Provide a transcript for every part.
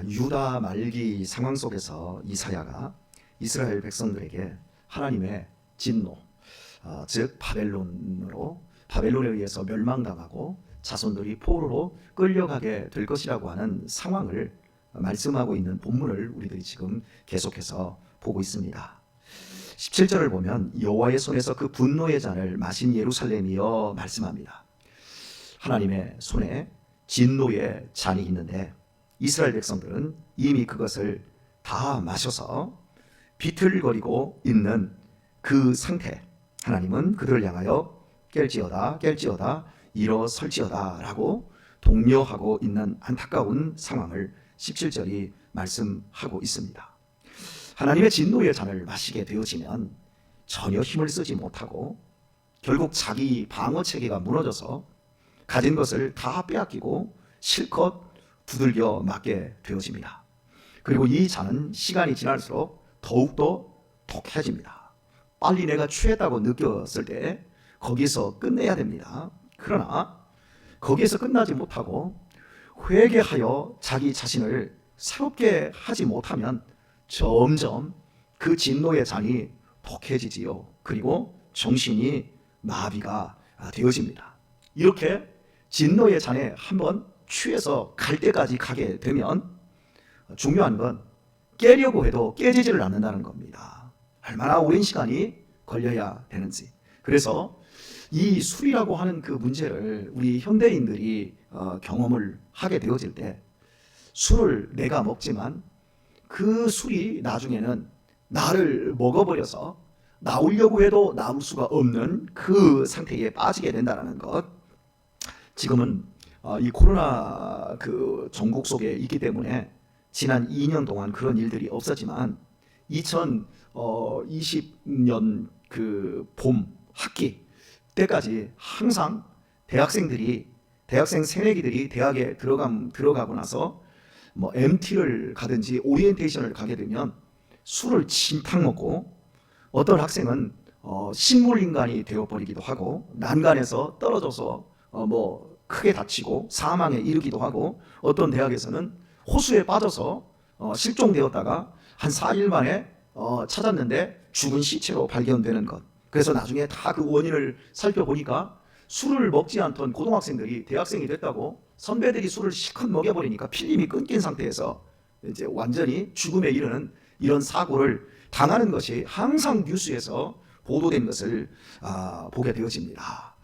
유다 말기 상황 속에서 이사야가 이스라엘 백성들에게 하나님의 진노, 즉 바벨론에 의해서 멸망당하고 자손들이 포로로 끌려가게 될 것이라고 하는 상황을 말씀하고 있는 본문을 우리들이 지금 계속해서 보고 있습니다. 17절을 보면 여호와의 손에서 그 분노의 잔을 마신 예루살렘이여 말씀합니다. 하나님의 손에 진노의 잔이 있는데 이스라엘 백성들은 이미 그것을 다 마셔서 비틀거리고 있는 그 상태, 하나님은 그들을 향하여 깰지어다 일어설지어다 라고 독려하고 있는 안타까운 상황을 17절이 말씀하고 있습니다. 하나님의 진노의 잔을 마시게 되어지면 전혀 힘을 쓰지 못하고 결국 자기 방어 체계가 무너져서 가진 것을 다 빼앗기고 실컷 두들겨 맞게 되어집니다. 그리고 이 잔은 시간이 지날수록 더욱더 독해집니다. 빨리 내가 취했다고 느꼈을 때 거기서 끝내야 됩니다. 그러나 거기에서 끝나지 못하고 회개하여 자기 자신을 새롭게 하지 못하면 점점 그 진노의 잔이 독해지지요. 그리고 정신이 마비가 되어집니다. 이렇게 진노의 잔에 한번 취해서 갈 때까지 가게 되면 중요한 건 깨려고 해도 깨지지를 않는다는 겁니다. 얼마나 오랜 시간이 걸려야 되는지. 그래서 이 술이라고 하는 그 문제를 우리 현대인들이 경험을 하게 되어질 때 술을 내가 먹지만 그 술이 나중에는 나를 먹어버려서 나오려고 해도 나올 수가 없는 그 상태에 빠지게 된다는 것. 지금은 이 코로나 그 전국 속에 있기 때문에 지난 2년 동안 그런 일들이 없었지만 2020년 그 봄 학기 때까지 항상 대학생 새내기들이 대학에 들어가고 나서 뭐 MT를 가든지 오리엔테이션을 가게 되면 술을 진탕 먹고 어떤 학생은 식물인간이 되어버리기도 하고 난간에서 떨어져서 뭐 크게 다치고 사망에 이르기도 하고 어떤 대학에서는 호수에 빠져서 실종되었다가 한 4일 만에 찾았는데 죽은 시체로 발견되는 것. 그래서 나중에 다 그 원인을 살펴보니까 술을 먹지 않던 고등학생들이 대학생이 됐다고 선배들이 술을 실컷 먹여버리니까 필름이 끊긴 상태에서 이제 완전히 죽음에 이르는 이런 사고를 당하는 것이 항상 뉴스에서 보도된 것을 보게 되어집니다.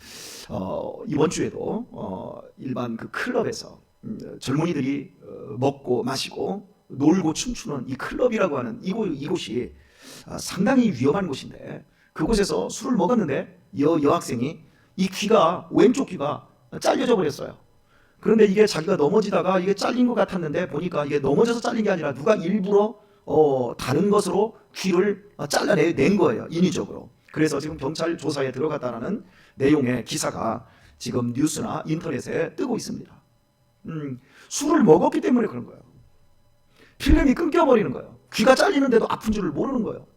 이번 주에도 일반 그 클럽에서 젊은이들이 먹고 마시고 놀고 춤추는 이 클럽이라고 하는 이곳이 상당히 위험한 곳인데 그곳에서 술을 먹었는데 여학생이 이 왼쪽 귀가 잘려져 버렸어요. 그런데 이게 자기가 넘어지다가 이게 잘린 것 같았는데 보니까 이게 넘어져서 잘린 게 아니라 누가 일부러 다른 것으로 귀를 잘라낸 거예요. 인위적으로. 그래서 지금 경찰 조사에 들어갔다는 내용의 기사가 지금 뉴스나 인터넷에 뜨고 있습니다. 술을 먹었기 때문에 그런 거예요. 필름이 끊겨버리는 거예요. 귀가 잘리는데도 아픈 줄을 모르는 거예요.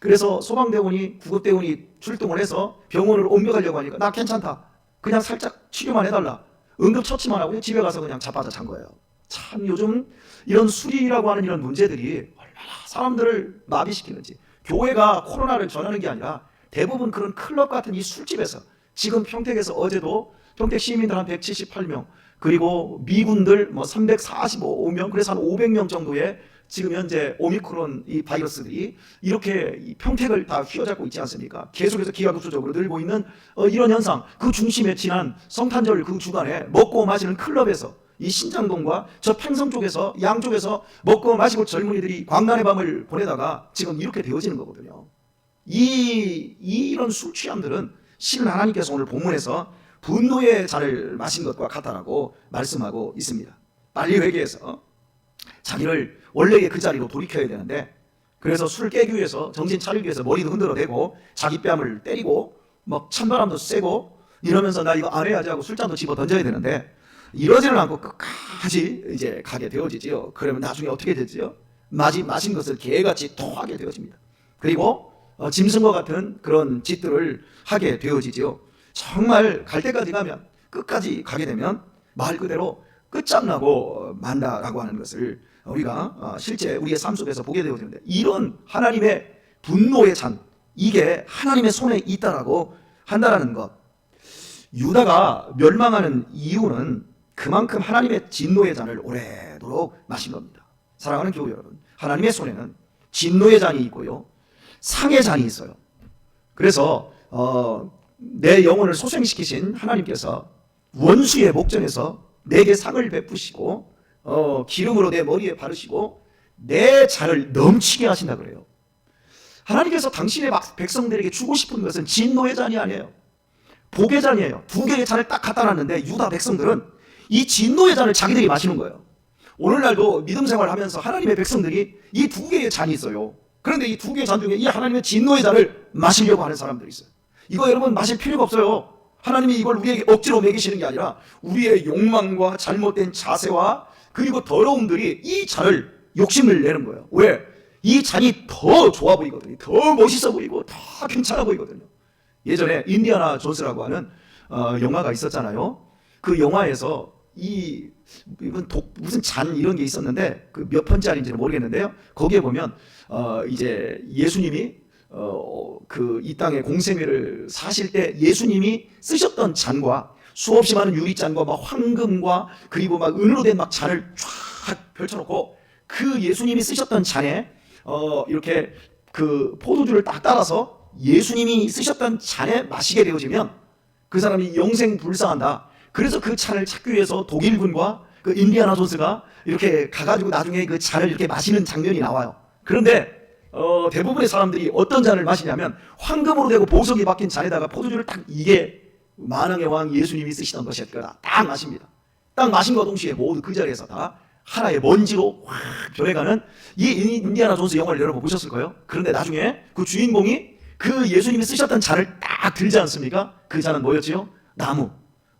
그래서 소방대원이 구급대원이 출동을 해서 병원을 옮겨가려고 하니까 나 괜찮다. 그냥 살짝 치료만 해달라. 응급처치만 하고 집에 가서 그냥 자빠져 잔 거예요. 참 요즘 이런 술이라고 하는 이런 문제들이 얼마나 사람들을 마비시키는지. 교회가 코로나를 전하는 게 아니라 대부분 그런 클럽 같은 이 술집에서 지금 평택에서 어제도 평택 시민들 한 178명 그리고 미군들 뭐 345명 그래서 한 500명 정도의 지금 현재 오미크론 이 바이러스들이 이렇게 이 평택을 다 휘어잡고 있지 않습니까? 계속해서 기하급수적으로 늘고 있는 이런 현상. 그 중심에 지난 성탄절 그 주간에 먹고 마시는 클럽에서 이 신장동과 저 팽성 쪽에서 양쪽에서 먹고 마시고 젊은이들이 광란의 밤을 보내다가 지금 이렇게 되어지는 거거든요. 이런 술 취함들은 실은 하나님께서 오늘 본문에서 분노의 잔을 마신 것과 같다라고 말씀하고 있습니다. 빨리 회개해서 자기를 원래의 그 자리로 돌이켜야 되는데 그래서 술 깨기 위해서 정신 차리기 위해서 머리도 흔들어 대고 자기 뺨을 때리고 막 찬바람도 쐬고 이러면서 나 이거 안 해야지 하고 술잔도 집어 던져야 되는데 이러지는 않고 끝까지 이제 가게 되어지지요. 그러면 나중에 어떻게 되지요? 마신 것을 개같이 토하게 되어집니다. 그리고 짐승과 같은 그런 짓들을 하게 되어지지요. 정말 갈 때까지 가면 끝까지 가게 되면 말 그대로 끝장나고 만다라고 하는 것을 우리가 실제 우리의 삶 속에서 보게 되어지는데, 이런 하나님의 분노의 잔, 이게 하나님의 손에 있다라고 한다라는 것. 유다가 멸망하는 이유는 그만큼 하나님의 진노의 잔을 오래도록 마신 겁니다. 사랑하는 교우 여러분, 하나님의 손에는 진노의 잔이 있고요, 상의 잔이 있어요. 그래서 내 영혼을 소생시키신 하나님께서 원수의 목전에서 내게 상을 베푸시고 기름으로 내 머리에 바르시고 내 잔을 넘치게 하신다 그래요. 하나님께서 당신의 백성들에게 주고 싶은 것은 진노의 잔이 아니에요. 복의 잔이에요. 두 개의 잔을 딱 갖다 놨는데 유다 백성들은 이 진노의 잔을 자기들이 마시는 거예요. 오늘날도 믿음 생활하면서 하나님의 백성들이 이 두 개의 잔이 있어요. 그런데 이 두 개의 잔 중에 이 하나님의 진노의 잔을 마시려고 하는 사람들이 있어요. 이거 여러분 마실 필요가 없어요. 하나님이 이걸 우리에게 억지로 먹이시는 게 아니라 우리의 욕망과 잘못된 자세와 그리고 더러움들이 이 잔을 욕심을 내는 거예요. 왜? 이 잔이 더 좋아 보이거든요. 더 멋있어 보이고 더 괜찮아 보이거든요. 예전에 인디아나 존스라고 하는 영화가 있었잖아요. 그 영화에서 이건 무슨 잔 이런 게 있었는데 그 몇 편짜리인지는 모르겠는데요. 거기에 보면 이제 예수님이 이 땅에 공생애를 사실 때 예수님이 쓰셨던 잔과 수없이 많은 유리잔과 막 황금과 그리고 막 은으로 된 막 잔을 쫙 펼쳐놓고 그 예수님이 쓰셨던 잔에 이렇게 그 포도주를 딱 따라서 예수님이 쓰셨던 잔에 마시게 되어지면 그 사람이 영생불사한다. 그래서 그 잔을 찾기 위해서 독일군과 그 인디아나 존스가 이렇게 가가지고 나중에 그 잔을 이렇게 마시는 장면이 나와요. 그런데 대부분의 사람들이 어떤 잔을 마시냐면 황금으로 되고 보석이 박힌 잔에다가 포도주를 딱, 이게 만왕의 왕 예수님이 쓰시던 것이었다. 딱 마십니다. 딱 마신과 동시에 모두 그 자리에서 다 하나의 먼지로 확 변해가는 이 인디아나 존스 영화를 여러분 보셨을 거예요. 그런데 나중에 그 주인공이 그 예수님이 쓰셨던 잔을 딱 들지 않습니까? 그 잔은 뭐였지요? 나무,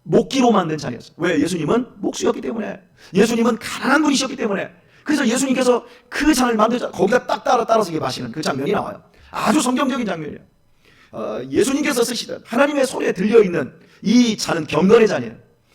목기로 만든 잔이었어요. 왜? 예수님은 목수였기 때문에, 예수님은 가난한 분이셨기 때문에. 그래서 예수님께서 그 잔을 만들자 거기다 딱 따라서 마시는 그 장면이 나와요. 아주 성경적인 장면이에요. 예수님께서 쓰시던 하나님의 손에 들려있는 이 잔은 경건의 잔이에요.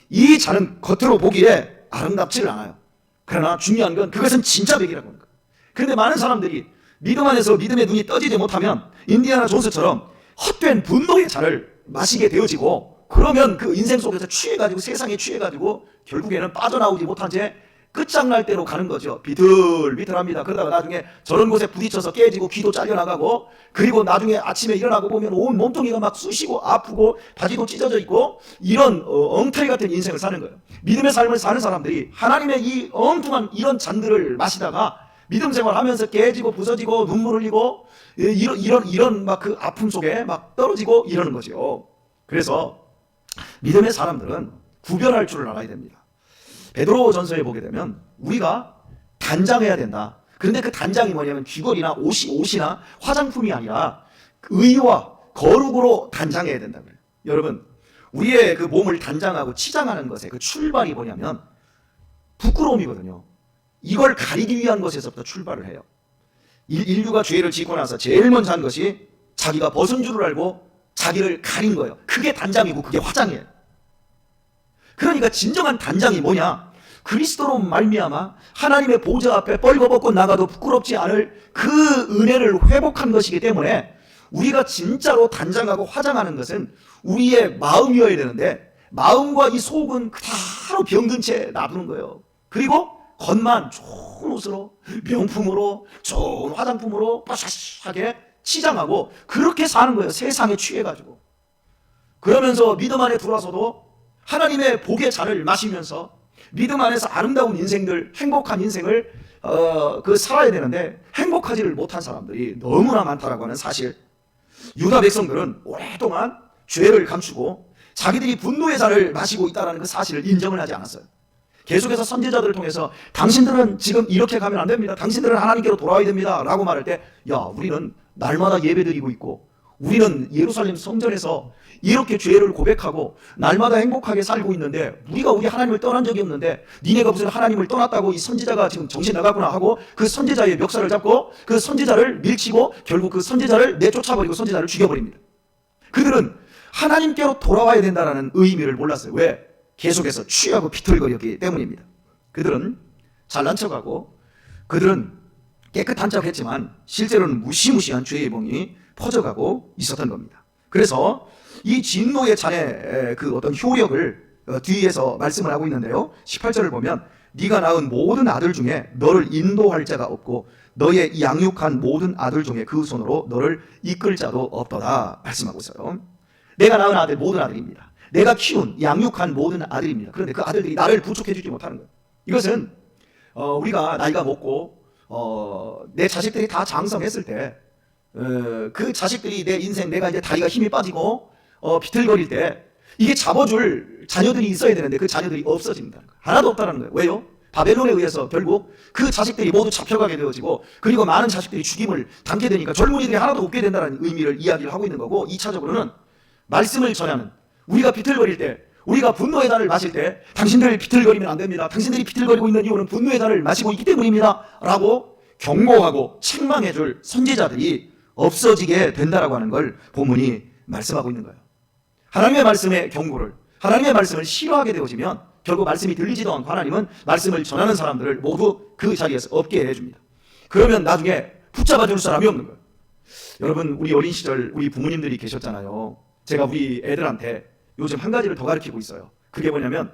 이 잔은 겉으로 보기에 아름답지를 않아요. 그러나 중요한 건 그것은 진짜 백이라고 하는 거예요. 그런데 많은 사람들이 믿음 안에서 믿음의 눈이 떠지지 못하면 인디아나 존스처럼 헛된 분노의 잔을 마시게 되어지고, 그러면 그 인생 속에서 취해가지고 세상에 취해가지고 결국에는 빠져나오지 못한 채 끝장날 대로 가는 거죠. 비틀비틀합니다. 그러다가 나중에 저런 곳에 부딪혀서 깨지고 귀도 잘려나가고, 그리고 나중에 아침에 일어나고 보면 온 몸통이가 막 쑤시고 아프고 바지도 찢어져 있고, 이런 엉터리 같은 인생을 사는 거예요. 믿음의 삶을 사는 사람들이 하나님의 이 엉뚱한 이런 잔들을 마시다가 믿음 생활하면서 깨지고 부서지고 눈물 흘리고 이런 막 그 아픔 속에 막 떨어지고 이러는 거죠. 그래서 믿음의 사람들은 구별할 줄을 알아야 됩니다. 베드로 전서에 보게 되면 우리가 단장해야 된다. 그런데 그 단장이 뭐냐면 귀걸이나 옷이나 화장품이 아니라 의와 거룩으로 단장해야 된다 그래요. 여러분, 우리의 그 몸을 단장하고 치장하는 것의 그 출발이 뭐냐면 부끄러움이거든요. 이걸 가리기 위한 것에서부터 출발을 해요. 인류가 죄를 짓고 나서 제일 먼저 한 것이 자기가 벗은 줄을 알고 자기를 가린 거예요. 그게 단장이고 그게 화장이에요. 그러니까 진정한 단장이 뭐냐? 그리스도로 말미암아 하나님의 보좌 앞에 뻘거벗고 나가도 부끄럽지 않을 그 은혜를 회복한 것이기 때문에 우리가 진짜로 단장하고 화장하는 것은 우리의 마음이어야 되는데, 마음과 이 속은 그대로 병든 채 놔두는 거예요. 그리고 겉만 좋은 옷으로, 명품으로, 좋은 화장품으로 바샤하게 치장하고 그렇게 사는 거예요. 세상에 취해가지고. 그러면서 믿음 안에 들어와서도 하나님의 복의 잔을 마시면서 믿음 안에서 아름다운 인생들, 행복한 인생을 살아야 되는데 행복하지를 못한 사람들이 너무나 많다라고 하는 사실. 유다 백성들은 오랫동안 죄를 감추고 자기들이 분노의 잔을 마시고 있다는 그 사실을 인정을 하지 않았어요. 계속해서 선지자들을 통해서 당신들은 지금 이렇게 가면 안 됩니다. 당신들은 하나님께로 돌아와야 됩니다. 라고 말할 때, 야, 우리는 날마다 예배드리고 있고, 우리는 예루살렘 성전에서 이렇게 죄를 고백하고 날마다 행복하게 살고 있는데 우리가 우리 하나님을 떠난 적이 없는데 니네가 무슨 하나님을 떠났다고 이 선지자가 지금 정신 나가구나 하고 그 선지자의 멱살을 잡고 그 선지자를 밀치고 결국 그 선지자를 내쫓아버리고 선지자를 죽여버립니다. 그들은 하나님께로 돌아와야 된다는 의미를 몰랐어요. 왜? 계속해서 취하고 비틀거렸기 때문입니다. 그들은 잘난 척하고 그들은 깨끗한 척했지만 실제로는 무시무시한 죄의 봉이 퍼져가고 있었던 겁니다. 그래서 이 진노의 잔의 그 어떤 효력을 뒤에서 말씀을 하고 있는데요. 18절을 보면 네가 낳은 모든 아들 중에 너를 인도할 자가 없고 너의 양육한 모든 아들 중에 그 손으로 너를 이끌 자도 없더라 말씀하고 있어요. 내가 낳은 아들 모든 아들입니다. 내가 키운 양육한 모든 아들입니다. 그런데 그 아들들이 나를 부족해 주지 못하는 거예요. 이것은 우리가 나이가 먹고 내 자식들이 다 장성했을 때 그 자식들이 내 인생 내가 이제 다리가 힘이 빠지고 비틀거릴 때 이게 잡아줄 자녀들이 있어야 되는데 그 자녀들이 없어진다는 거예요. 하나도 없다는 거예요. 왜요? 바벨론에 의해서 결국 그 자식들이 모두 잡혀가게 되어지고 그리고 많은 자식들이 죽임을 당게 되니까 젊은이들이 하나도 없게 된다는 의미를 이야기를 하고 있는 거고 2차적으로는 말씀을 전하는 우리가 비틀거릴 때 우리가 분노의 잔을 마실 때 당신들 비틀거리면 안 됩니다. 당신들이 비틀거리고 있는 이유는 분노의 잔을 마시고 있기 때문입니다. 라고 경고하고 책망해 줄 선지자들이 없어지게 된다라고 하는 걸 본문이 말씀하고 있는 거예요. 하나님의 말씀의 경고를 하나님의 말씀을 싫어하게 되어지면 결국 말씀이 들리지도 않고 하나님은 말씀을 전하는 사람들을 모두 그 자리에서 없게 해줍니다. 그러면 나중에 붙잡아 줄 사람이 없는 거예요. 여러분 우리 어린 시절 우리 부모님들이 계셨잖아요. 제가 우리 애들한테 요즘 한 가지를 더 가르치고 있어요. 그게 뭐냐면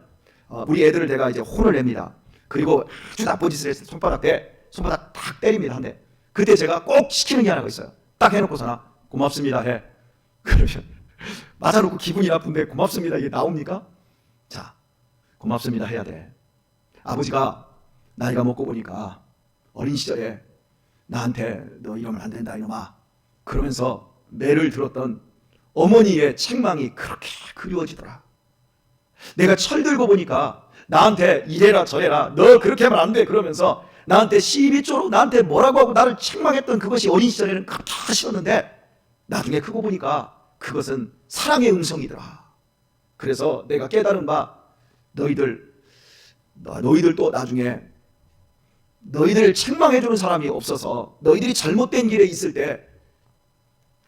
우리 애들을 내가 이제 혼을 냅니다. 그리고 아주 나쁜 짓을 했을 때 손바닥 탁 때립니다. 한대. 그때 제가 꼭 시키는 게 하나가 있어요. 딱 해놓고서나 고맙습니다 해. 그러면 맞아놓고 기분이 나쁜데 고맙습니다 이게 나옵니까? 자, 고맙습니다 해야 돼. 아버지가 나이가 먹고 보니까 어린 시절에 나한테 너 이러면 안 된다 이놈아 그러면서 매를 들었던 어머니의 책망이 그렇게 그리워지더라. 내가 철들고 보니까 나한테 이래라 저래라 너 그렇게 하면 안 돼 그러면서 나한테 시비 쪼로 나한테 뭐라고 하고 나를 책망했던 그것이 어린 시절에는 그렇게 싫었는데 나중에 크고 보니까 그것은 사랑의 음성이더라. 그래서 내가 깨달은 바 너희들도 나중에 너희들을 책망해주는 사람이 없어서 너희들이 잘못된 길에 있을 때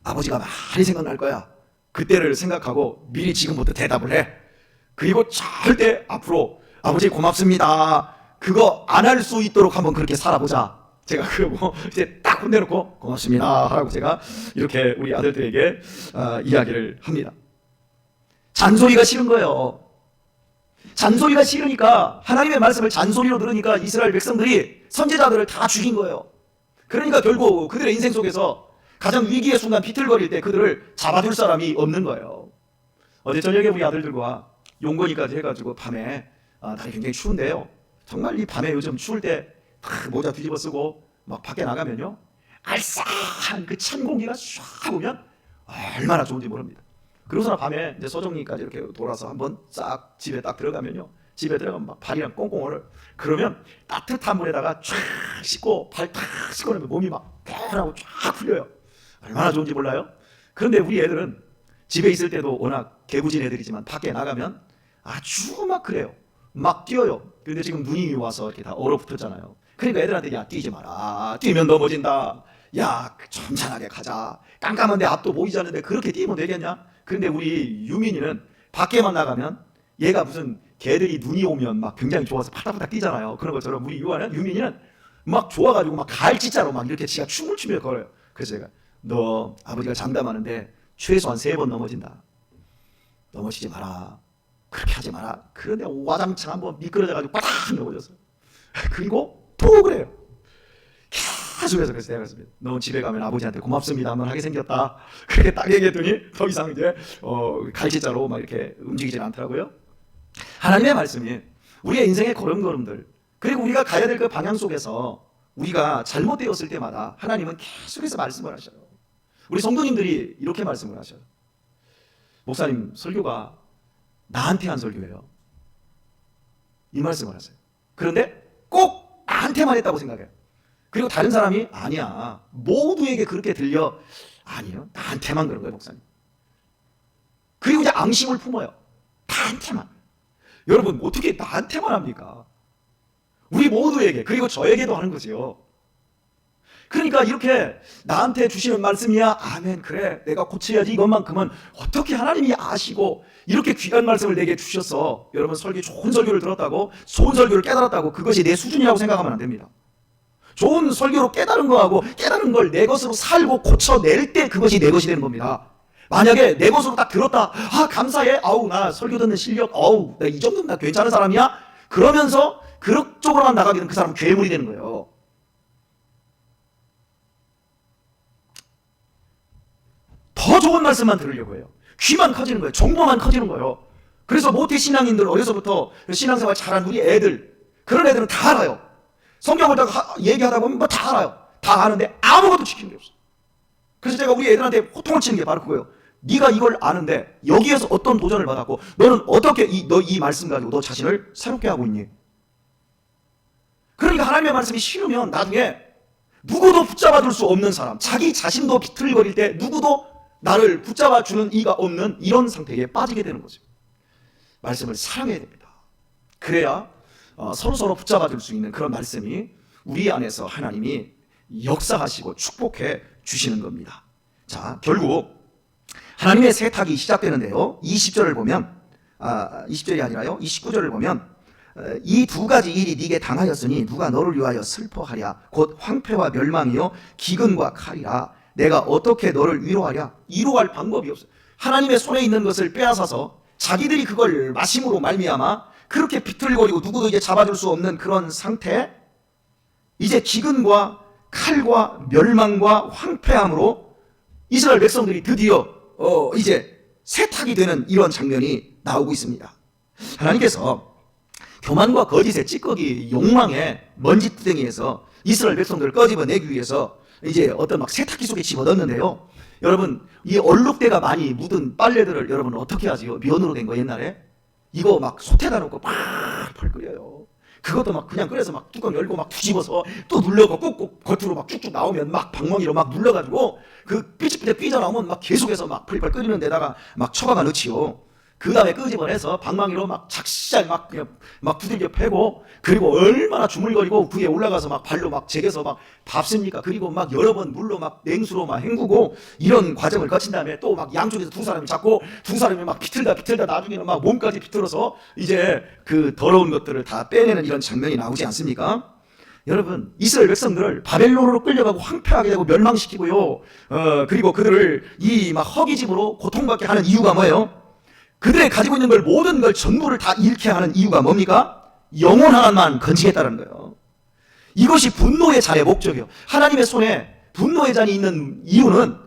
아버지가 많이 생각날 거야. 그때를 생각하고 미리 지금부터 대답을 해. 그리고 절대 앞으로 아버지 고맙습니다 그거 안 할 수 있도록 한번 그렇게 살아보자. 제가 그거 이제 딱 혼내놓고 고맙습니다 하고 제가 이렇게 우리 아들들에게 이야기를 합니다. 잔소리가 싫은 거예요. 잔소리가 싫으니까 하나님의 말씀을 잔소리로 들으니까 이스라엘 백성들이 선지자들을 다 죽인 거예요. 그러니까 결국 그들의 인생 속에서 가장 위기의 순간 비틀거릴 때 그들을 잡아줄 사람이 없는 거예요. 어제 저녁에 우리 아들들과 용건이까지 해가지고 밤에 날이 굉장히 추운데요. 정말 이 밤에 요즘 추울 때 모자 뒤집어 쓰고 막 밖에 나가면요 알싸한 그 찬 공기가 쫙 오면 얼마나 좋은지 모릅니다. 그러고서 밤에 이제 서정리까지 이렇게 돌아서 한번 싹 집에 딱 들어가면요 집에 들어가면 막 발이랑 꽁꽁 얼어요. 그러면 따뜻한 물에다가 쫙 씻고 발 탁 씻고 나면 몸이 막 쾌하고 쫙 풀려요. 얼마나 좋은지 몰라요? 그런데 우리 애들은 집에 있을 때도 워낙 개구진 애들이지만 밖에 나가면 아주 막 그래요. 막 뛰어요. 근데 지금 눈이 와서 이렇게 다 얼어붙었잖아요. 그러니까 애들한테 야 뛰지 마라. 뛰면 넘어진다. 야 천천하게 가자. 깜깜한데 앞도 보이지 않는데 그렇게 뛰면 되겠냐? 그런데 우리 유민이는 밖에만 나가면 얘가 무슨 개들이 눈이 오면 막 굉장히 좋아서 파닥파닥 뛰잖아요. 그런 것처럼 우리 유민이는 막 좋아가지고 막 갈치자로 막 이렇게 지가 춤을 추며 걸어요. 그래서 제가 너 아버지가 장담하는데 최소한 3번 넘어진다. 넘어지지 마라. 그렇게 하지 마라. 그런데 와장창 한번 미끄러져가지고 바닥 넘어졌어요. 그리고 또 그래요. 계속해서 그래서 내가 그랬습니다. 너 집에 가면 아버지한테 고맙습니다 한번 하게 생겼다. 그렇게 딱 얘기했더니 더 이상 이제 갈치자로 막 이렇게 움직이질 않더라고요. 하나님의 말씀이 우리의 인생의 걸음걸음들 그리고 우리가 가야 될 그 방향 속에서 우리가 잘못되었을 때마다 하나님은 계속해서 말씀을 하셔요. 우리 성도님들이 이렇게 말씀을 하셔요. 목사님 설교가 나한테 한 설교예요. 이 말씀을 하세요. 그런데 꼭 나한테만 했다고 생각해요. 그리고 다른 사람이 아니야 모두에게 그렇게 들려. 아니요 나한테만 그런 거예요 목사님. 그리고 이제 앙심을 품어요. 나한테만. 여러분 어떻게 나한테만 합니까? 우리 모두에게 그리고 저에게도 하는 거지요. 그러니까 이렇게 나한테 주시는 말씀이야, 아멘, 그래, 내가 고쳐야지, 이것만큼은 어떻게 하나님이 아시고 이렇게 귀한 말씀을 내게 주셔서 여러분 설교, 좋은 설교를 들었다고, 좋은 설교를 깨달았다고 그것이 내 수준이라고 생각하면 안 됩니다. 좋은 설교로 깨달은 거하고 깨달은 걸 내 것으로 살고 고쳐낼 때 그것이 내 것이 되는 겁니다. 만약에 내 것으로 딱 들었다, 아 감사해, 아우 나 설교 듣는 실력, 어우 나 이 정도면 나 괜찮은 사람이야, 그러면서 그쪽으로만 나가게 되면 그 사람은 괴물이 되는 거예요. 더 좋은 말씀만 들으려고 해요. 귀만 커지는 거예요. 정보만 커지는 거예요. 그래서 모태 신앙인들, 어려서부터 신앙생활 잘한 우리 애들, 그런 애들은 다 알아요. 성경을 얘기하다 보면 뭐 다 알아요. 다 아는데 아무것도 지키는 게 없어. 그래서 제가 우리 애들한테 호통을 치는 게 바로 그거예요. 네가 이걸 아는데 여기에서 어떤 도전을 받았고 너는 어떻게 이 말씀 가지고 너 자신을 새롭게 하고 있니? 그러니까 하나님의 말씀이 싫으면 나중에 누구도 붙잡아 줄 수 없는 사람, 자기 자신도 비틀거릴 때 누구도 나를 붙잡아 주는 이가 없는 이런 상태에 빠지게 되는 거죠. 말씀을 사랑해야 됩니다. 그래야 서로 붙잡아 줄 수 있는 그런 말씀이 우리 안에서 하나님이 역사하시고 축복해 주시는 겁니다. 자, 결국 하나님의 세탁이 시작되는데요. 20절을 보면 20절이 아니라요. 29절을 보면 이 두 가지 일이 네게 당하였으니 누가 너를 위하여 슬퍼하랴. 곧 황폐와 멸망이요 기근과 칼이라. 내가 어떻게 너를 위로하랴. 위로할 방법이 없어요. 하나님의 손에 있는 것을 빼앗아서 자기들이 그걸 마심으로 말미암아 그렇게 비틀거리고 누구도 이제 잡아줄 수 없는 그런 상태, 이제 기근과 칼과 멸망과 황폐함으로 이스라엘 백성들이 드디어 이제 세탁이 되는 이런 장면이 나오고 있습니다. 하나님께서 교만과 거짓의 찌꺼기 욕망의 먼지두덩이에서 이스라엘 백성들을 꺼집어내기 위해서 이제 어떤 막 세탁기 속에 집어넣는데요. 여러분, 이 얼룩대가 많이 묻은 빨래들을 여러분 어떻게 하지요? 면으로 된 거 옛날에 이거 막 솥에다 놓고 팍 끓여요. 그것도 막 그냥 끓여서 막 뚜껑 열고 막 뒤집어서 또 눌러고 꾹꾹 겉으로 막 쭉쭉 나오면 막 방망이로 막 눌러가지고 그 삐집삐집 삐져나오면 막 계속해서 막 펄펄 끓이는 데다가 막 처박아 넣지요. 그 다음에 끄집어내서 방망이로 막 작살 막 그냥 막 두들겨 패고, 그리고 얼마나 주물거리고 위에 올라가서 막 발로 막 제겨서 막 밟습니까? 그리고 막 여러 번 물로 막 냉수로 막 헹구고 이런 과정을 거친 다음에 또 막 양쪽에서 두 사람이 잡고 두 사람이 막 비틀다 나중에는 막 몸까지 비틀어서 이제 그 더러운 것들을 다 빼내는 이런 장면이 나오지 않습니까? 여러분, 이스라엘 백성들을 바벨론으로 끌려가고 황폐하게 되고 멸망시키고요. 그리고 그들을 이 막 허기짐으로 고통받게 하는 이유가 뭐예요? 그들이 가지고 있는 걸 모든 걸 전부를 다 잃게 하는 이유가 뭡니까? 영혼 하나만 건지겠다는 거예요. 이것이 분노의 잔의 목적이에요. 하나님의 손에 분노의 잔이 있는 이유는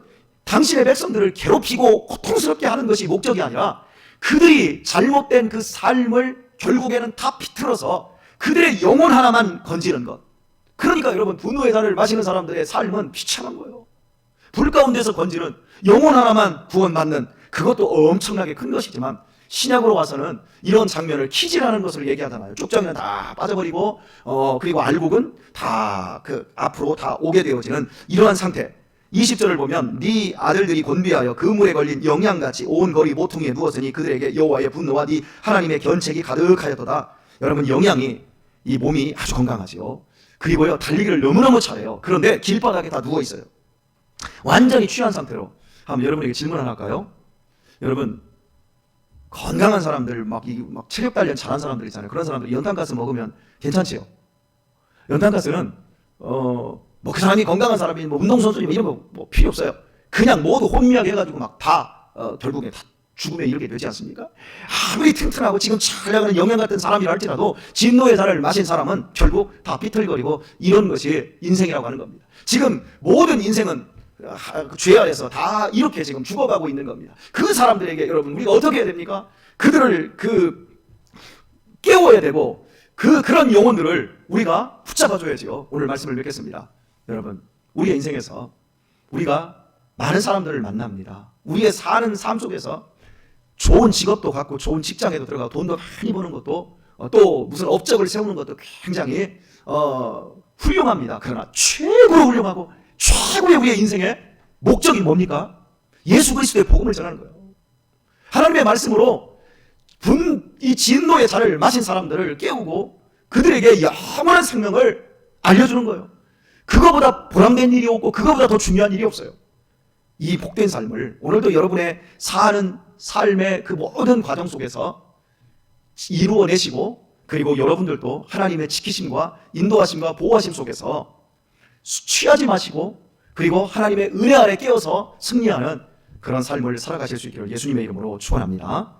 당신의 백성들을 괴롭히고 고통스럽게 하는 것이 목적이 아니라 그들이 잘못된 그 삶을 결국에는 다 비틀어서 그들의 영혼 하나만 건지는 것. 그러니까 여러분, 분노의 잔을 마시는 사람들의 삶은 비참한 거예요. 불 가운데서 건지는 영혼 하나만 구원받는, 그것도 엄청나게 큰 것이지만 신약으로 와서는 이런 장면을 키즈라는 것을 얘기하잖아요. 쪽장이는 다 빠져버리고 그리고 알곡은 다 그 앞으로 다 오게 되어지는 이러한 상태. 20절을 보면 네 아들들이 곤비하여 그물에 걸린 영양같이 온 거리 모퉁이에 누웠으니 그들에게 여호와의 분노와 네 하나님의 견책이 가득하였도다. 여러분, 영양이 이 몸이 아주 건강하지요. 그리고요, 달리기를 너무너무 잘해요. 그런데 길바닥에 다 누워 있어요. 완전히 취한 상태로. 한번 여러분에게 질문 하나 할까요? 여러분, 건강한 사람들, 막 체력 단련 잘한 사람들 있잖아요. 그런 사람들 연탄가스 먹으면 괜찮지요? 연탄가스는 뭐 그 사람이 건강한 사람이 뭐 운동선수니 뭐 이런 거 뭐 필요 없어요. 그냥 모두 혼미하게 해가지고 막 다 결국에 다 죽음에 이르게 되지 않습니까? 아무리 튼튼하고 지금 잘 나가는 영양 같은 사람이라 할지라도 진노의 잔을 마신 사람은 결국 다 비틀거리고 이런 것이 인생이라고 하는 겁니다. 지금 모든 인생은 죄 아래서 다 이렇게 지금 죽어가고 있는 겁니다. 그 사람들에게 여러분, 우리가 어떻게 해야 됩니까? 그들을 깨워야 되고 그런 영혼들을 우리가 붙잡아줘야죠. 오늘 말씀을 맺겠습니다. 여러분, 우리의 인생에서 우리가 많은 사람들을 만납니다. 우리의 사는 삶 속에서 좋은 직업도 갖고 좋은 직장에도 들어가고 돈도 많이 버는 것도 또 무슨 업적을 세우는 것도 굉장히 훌륭합니다. 그러나 최고로 훌륭하고 최고의 우리의 인생의 목적이 뭡니까? 예수 그리스도의 복음을 전하는 거예요. 하나님의 말씀으로 이 진노의 잔을 마신 사람들을 깨우고 그들에게 영원한 생명을 알려주는 거예요. 그거보다 보람된 일이 없고 그거보다 더 중요한 일이 없어요. 이 복된 삶을 오늘도 여러분의 사는 삶의 그 모든 과정 속에서 이루어내시고, 그리고 여러분들도 하나님의 지키심과 인도하심과 보호하심 속에서 취하지 마시고, 그리고 하나님의 은혜 아래 깨어서 승리하는 그런 삶을 살아가실 수 있기를 예수님의 이름으로 축원합니다.